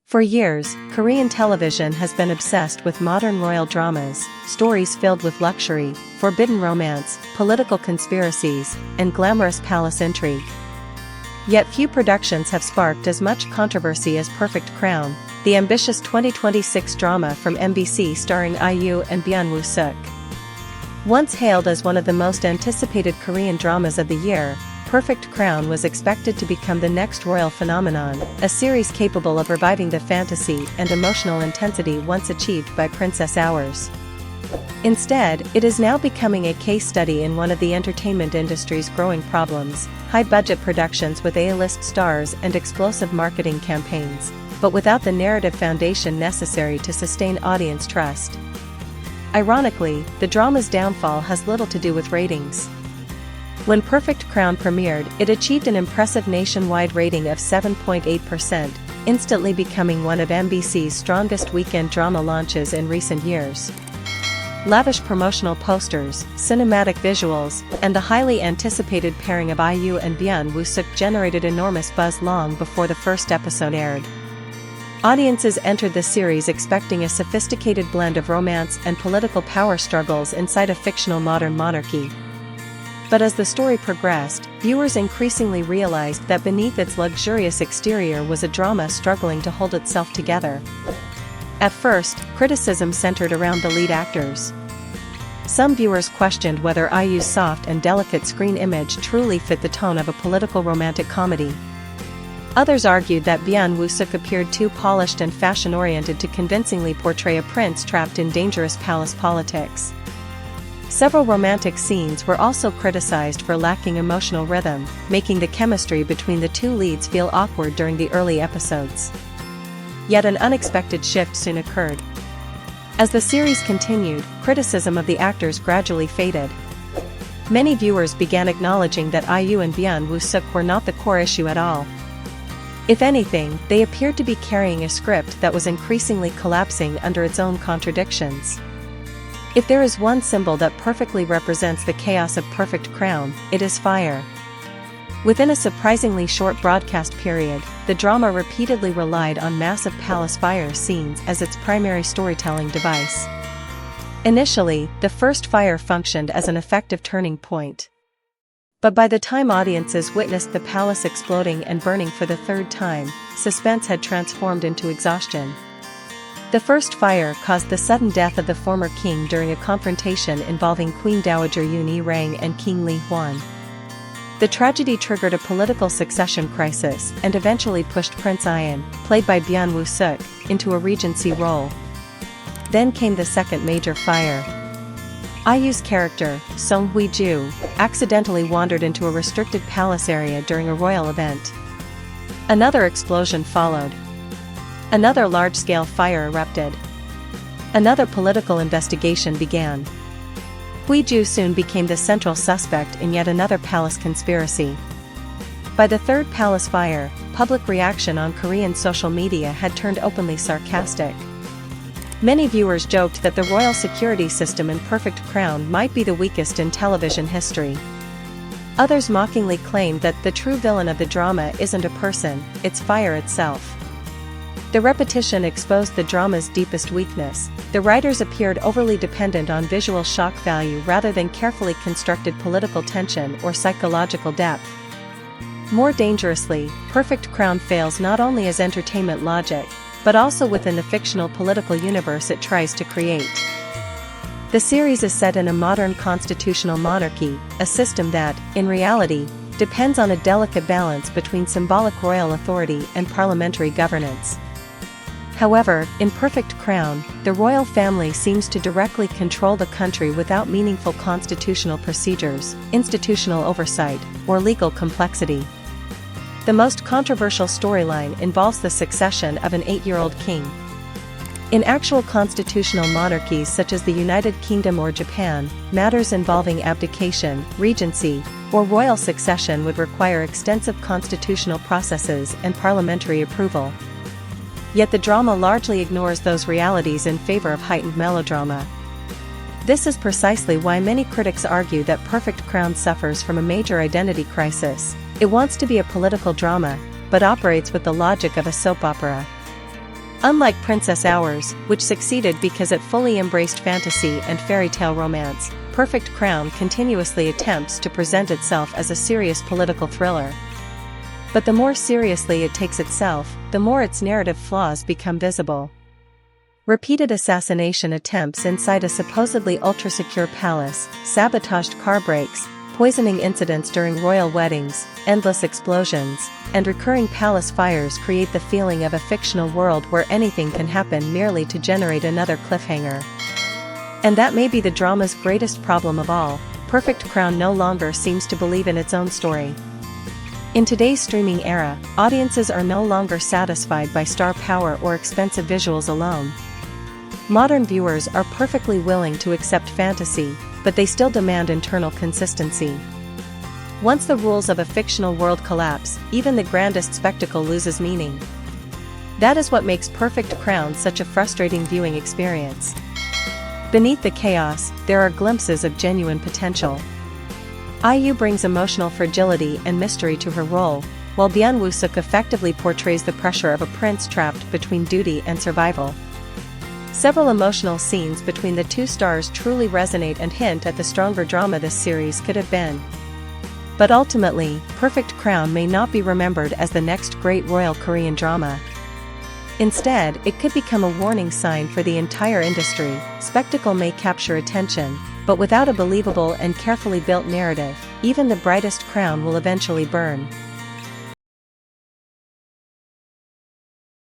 For years, Korean television has been obsessed with modern royal dramas, stories filled with luxury, forbidden romance, political conspiracies, and glamorous palace intrigue. Yet few productions have sparked as much controversy as Perfect Crown, the ambitious 2026 drama from MBC starring IU and Byun Woo Seok. Once hailed as one of the most anticipated Korean dramas of the year, Perfect Crown was expected to become the next royal phenomenon, a series capable of reviving the fantasy and emotional intensity once achieved by Princess Hours. Instead, it is now becoming a case study in one of the entertainment industry's growing problems: high-budget productions with A-list stars and explosive marketing campaigns, but without the narrative foundation necessary to sustain audience trust. Ironically, the drama's downfall has little to do with ratings. When Perfect Crown premiered, it achieved an impressive nationwide rating of 7.8%, instantly becoming one of MBC's strongest weekend drama launches in recent years. Lavish promotional posters, cinematic visuals, and the highly anticipated pairing of IU and Byun Woo Seok generated enormous buzz long before the first episode aired. Audiences entered the series expecting a sophisticated blend of romance and political power struggles inside a fictional modern monarchy. But as the story progressed, viewers increasingly realized that beneath its luxurious exterior was a drama struggling to hold itself together. At first, criticism centered around the lead actors. Some viewers questioned whether IU's soft and delicate screen image truly fit the tone of a political romantic comedy. Others argued that Byun Woo Seok appeared too polished and fashion-oriented to convincingly portray a prince trapped in dangerous palace politics. Several romantic scenes were also criticized for lacking emotional rhythm, making the chemistry between the two leads feel awkward during the early episodes. Yet an unexpected shift soon occurred. As the series continued, criticism of the actors gradually faded. Many viewers began acknowledging that IU and Byun Woo Seok were not the core issue at all. If anything, they appeared to be carrying a script that was increasingly collapsing under its own contradictions. If there is one symbol that perfectly represents the chaos of Perfect Crown, it is fire. Within a surprisingly short broadcast period, the drama repeatedly relied on massive palace fire scenes as its primary storytelling device. Initially, the first fire functioned as an effective turning point. But by the time audiences witnessed the palace exploding and burning for the third time, suspense had transformed into exhaustion. The first fire caused the sudden death of the former king during a confrontation involving Queen Dowager Yoon E-rang and King Lee Hwan. The tragedy triggered a political succession crisis and eventually pushed Prince Ian, played by Byun Woo Seok, into a regency role. Then came the second major fire. IU's character, Song Hui-ju, accidentally wandered into a restricted palace area during a royal event. Another explosion followed. Another large-scale fire erupted. Another political investigation began. Hui-ju soon became the central suspect in yet another palace conspiracy. By the third palace fire, public reaction on Korean social media had turned openly sarcastic. Many viewers joked that the royal security system in Perfect Crown might be the weakest in television history. Others mockingly claimed that the true villain of the drama isn't a person, it's fire itself. The repetition exposed the drama's deepest weakness. The writers appeared overly dependent on visual shock value rather than carefully constructed political tension or psychological depth. More dangerously, Perfect Crown fails not only as entertainment logic, but also within the fictional political universe it tries to create. The series is set in a modern constitutional monarchy, a system that, in reality, depends on a delicate balance between symbolic royal authority and parliamentary governance. However, in Perfect Crown, the royal family seems to directly control the country without meaningful constitutional procedures, institutional oversight, or legal complexity. The most controversial storyline involves the succession of an 8-year-old king. In actual constitutional monarchies such as the United Kingdom or Japan, matters involving abdication, regency, or royal succession would require extensive constitutional processes and parliamentary approval. Yet the drama largely ignores those realities in favor of heightened melodrama. This is precisely why many critics argue that Perfect Crown suffers from a major identity crisis. It wants to be a political drama, but operates with the logic of a soap opera. Unlike Princess Hours, which succeeded because it fully embraced fantasy and fairy tale romance, Perfect Crown continuously attempts to present itself as a serious political thriller. But the more seriously it takes itself, the more its narrative flaws become visible. Repeated assassination attempts inside a supposedly ultra-secure palace, sabotaged car brakes, poisoning incidents during royal weddings, endless explosions, and recurring palace fires create the feeling of a fictional world where anything can happen merely to generate another cliffhanger. And that may be the drama's greatest problem of all. Perfect Crown no longer seems to believe in its own story. In today's streaming era, audiences are no longer satisfied by star power or expensive visuals alone. Modern viewers are perfectly willing to accept fantasy, but they still demand internal consistency. Once the rules of a fictional world collapse, even the grandest spectacle loses meaning. That is what makes Perfect Crown such a frustrating viewing experience. Beneath the chaos, there are glimpses of genuine potential. IU brings emotional fragility and mystery to her role, while Byun Woo Seok effectively portrays the pressure of a prince trapped between duty and survival. Several emotional scenes between the two stars truly resonate and hint at the stronger drama this series could have been. But ultimately, Perfect Crown may not be remembered as the next great royal Korean drama. Instead, it could become a warning sign for the entire industry. Spectacle may capture attention, but without a believable and carefully built narrative, even the brightest crown will eventually burn.